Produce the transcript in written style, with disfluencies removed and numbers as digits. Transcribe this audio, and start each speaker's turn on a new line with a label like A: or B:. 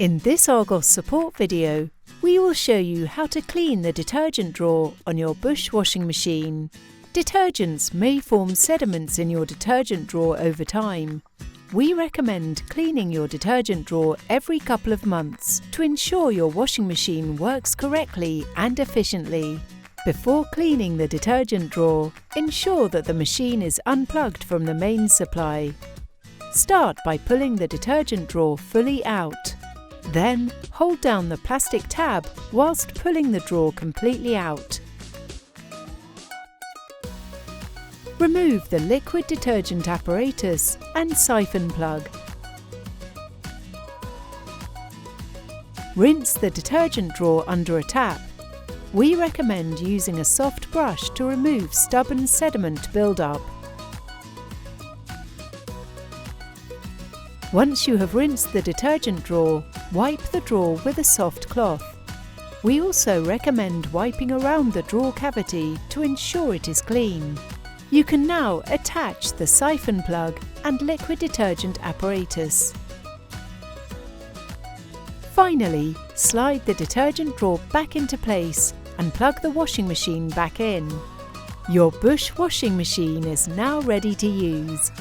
A: In this Argos Support video, we will show you how to clean the detergent drawer on your Bush washing machine. Detergents may form sediments in your detergent drawer over time. We recommend cleaning your detergent drawer every couple of months to ensure your washing machine works correctly and efficiently. Before cleaning the detergent drawer, ensure that the machine is unplugged from the mains supply. Start by pulling the detergent drawer fully out. Then, hold down the plastic tab whilst pulling the drawer completely out. Remove the liquid detergent apparatus and siphon plug. Rinse the detergent drawer under a tap. We recommend using a soft brush to remove stubborn sediment build-up. Once you have rinsed the detergent drawer, wipe the drawer with a soft cloth. We also recommend wiping around the drawer cavity to ensure it is clean. You can now attach the siphon plug and liquid detergent apparatus. Finally, slide the detergent drawer back into place and plug the washing machine back in. Your Bush washing machine is now ready to use.